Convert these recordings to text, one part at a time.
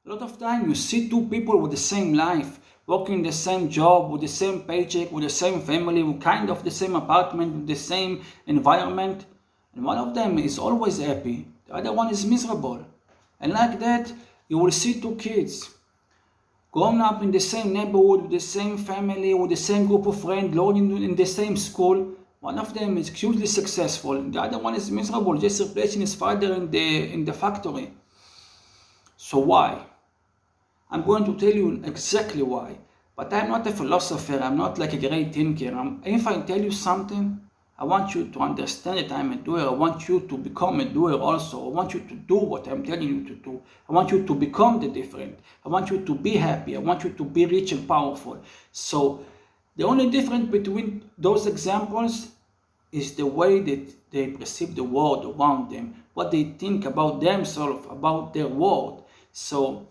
A lot of time you see two people with the same life, working the same job, with the same paycheck, with the same family, with kind of the same apartment, with the same environment, and one of them is always happy, the other one is miserable. And like that, you will see two kids growing up in the same neighborhood, with the same family, with the same group of friends, learning in the same school. One of them is hugely successful, the other one is miserable, just replacing his father in the factory. So why? I'm going to tell you exactly why. But I'm not a philosopher, I'm not like a great thinker. If I tell you something, I want you to understand that I'm a doer. I want you to become a doer also. I want you to do what I'm telling you to do. I want you to become the different. I want you to be happy. I want you to be rich and powerful. So the only difference between those examples is the way that they perceive the world around them, what they think about themselves, about their world. So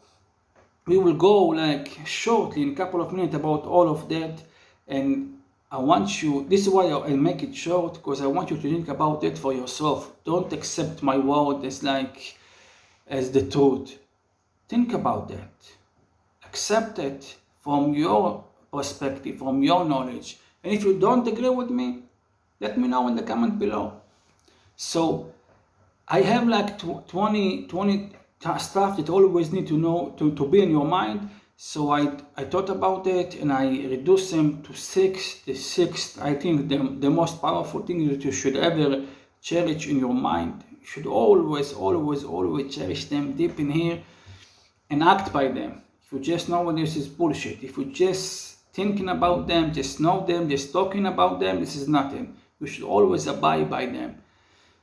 we will go like shortly in a couple of minutes about all of that, and I want you, this is why I'll make it short, because I want you to think about it for yourself. Don't accept my word as the truth. Think about that. Accept it from your perspective, from your knowledge. And if you don't agree with me, let me know in the comment below. So I have like 20 stuff that always need to know to be in your mind. So I thought about it and I reduced them to 6. The 6th, I think the most powerful thing that you should ever cherish in your mind. You should always cherish them deep in here and act by them. If you just know this is bullshit, if you just thinking about them, just know them, just talking about them, this is nothing. You should always abide by them.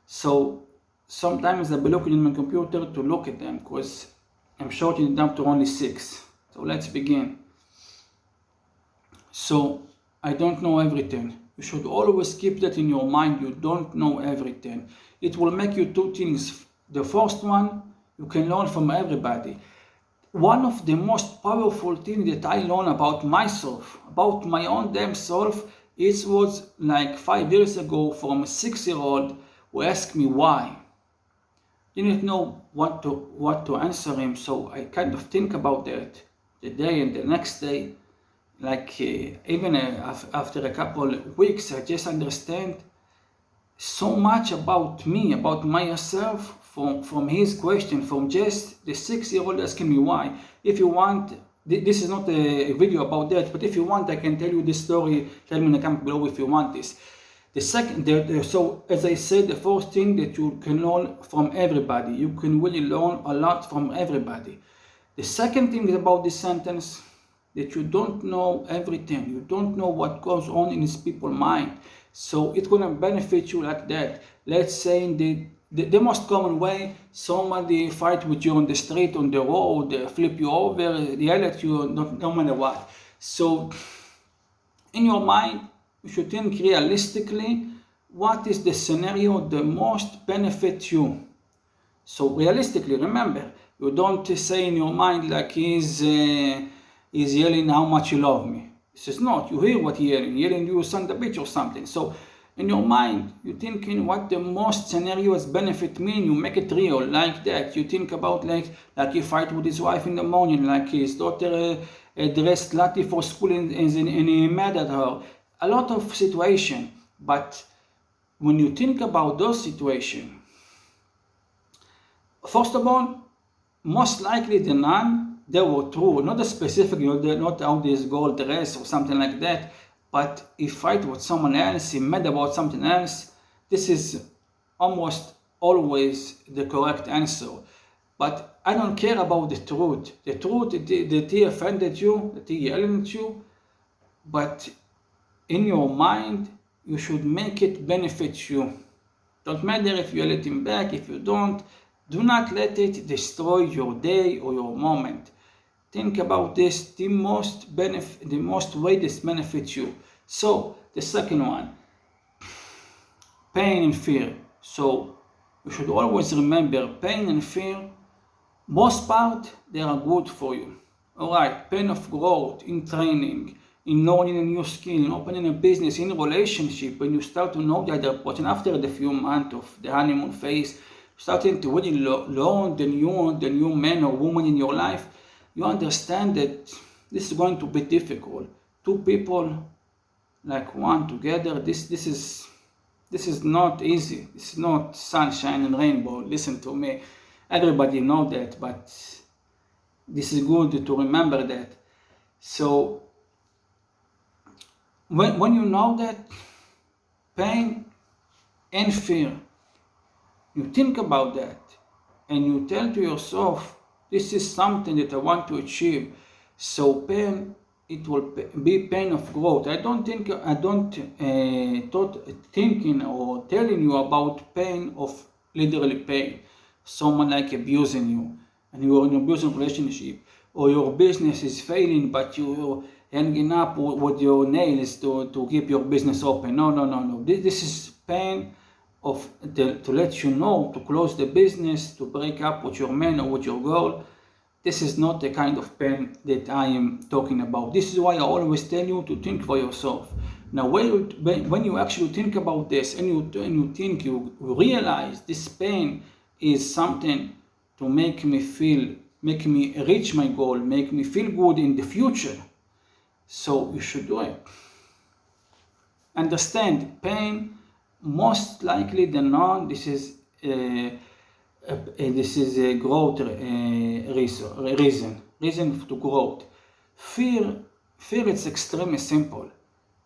So sometimes I'll be looking in my computer to look at them because I'm shortening it down to only 6. So let's begin. So I don't know everything. You should always keep that in your mind. You don't know everything. It will make you two things. The first one, you can learn from everybody. One of the most powerful things that I learned about myself, about my own damn self, it was like 5 years ago from a 6-year-old who asked me why. Didn't know what to answer him, so I kind of think about that the day and the next day. Like even after a couple of weeks, I just understand so much about me, about myself, from his question, from just the 6-year-old asking me why. If you want, this is not a video about that, but if you want, I can tell you this story. Tell me in the comment below if you want this. The second, so as I said, the first thing that you can learn from everybody. You can really learn a lot from everybody. The second thing is about this sentence, that you don't know everything. You don't know what goes on in these people's mind. So it's gonna benefit you like that. Let's say in the most common way, somebody fight with you on the street, on the road, flip you over, yell at you, no matter what. So in your mind, you should think realistically, what is the scenario that most benefits you? So realistically, remember, you don't say in your mind like he's yelling how much you love me. This is not, you hear what he's yelling you son of a bitch or something. So in your mind, you thinking what the most scenarios benefit me, and you make it real like that. You think about like he fight with his wife in the morning, like his daughter dressed slutty for school and he mad at her. A lot of situation, but when you think about those situations, first of all, most likely the none, they were true. Not a specific, not how this gold dress or something like that, but if fight with someone else, he mad about something else, this is almost always the correct answer. But I don't care about the truth. The truth that he offended you, that he yelling at you, but in your mind, you should make it benefit you. Don't matter if you let him back, if you don't, do not let it destroy your day or your moment. Think about this, the most way this benefits you. So, the second one, pain and fear. So, you should always remember pain and fear, most part, they are good for you. Alright, pain of growth, in training, in learning a new skill, in opening a business, in a relationship, when you start to know the other person after the few months of the honeymoon phase, starting to really learn the new man or woman in your life, you understand that this is going to be difficult. Two people like one together, this is not easy. It's not sunshine and rainbow. Listen to me. Everybody know that, but this is good to remember that. So when you know that pain and fear, you think about that and you tell to yourself, this is something that I want to achieve. So pain, it will be pain of growth. I don't thinking or telling you about pain of literally pain. Someone like abusing you and you are in an abusive relationship, or your business is failing but you're hanging up with your nails to keep your business open. No. This is pain of to let you know to close the business, to break up with your man or with your girl. This is not the kind of pain that I am talking about. This is why I always tell you to think for yourself. Now, when you actually think about this and you realize this pain is something to make me reach my goal, make me feel good in the future. So you should do it. Understand, pain, most likely than not, this is a growth reason to growth. Fear is extremely simple.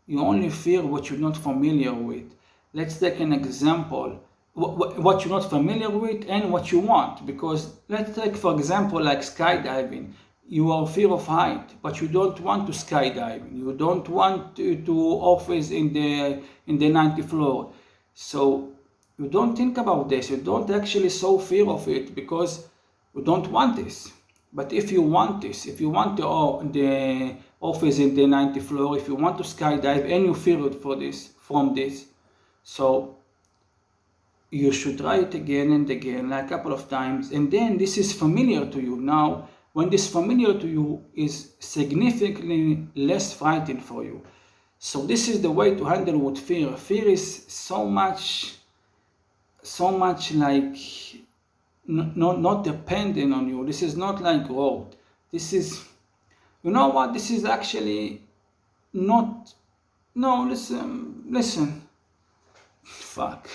You only fear what you're not familiar with. Let's take an example. What you're not familiar with and what you want. Because let's take, for example, like skydiving. You are fear of height, but you don't want to skydive. You don't want to office in the 90th floor. So you don't think about this. You don't actually show fear of it because you don't want this. But if you want this, if you want the office in the 90th floor, if you want to skydive and you fear it from this, so you should try it again and again, like a couple of times, and then this is familiar to you. Now, when this familiar to you is significantly less frightening for you. So this is the way to handle with fear. Fear is so much like not dependent on you. This is not like growth. This is, you know what? This is actually not. No, listen. Fuck.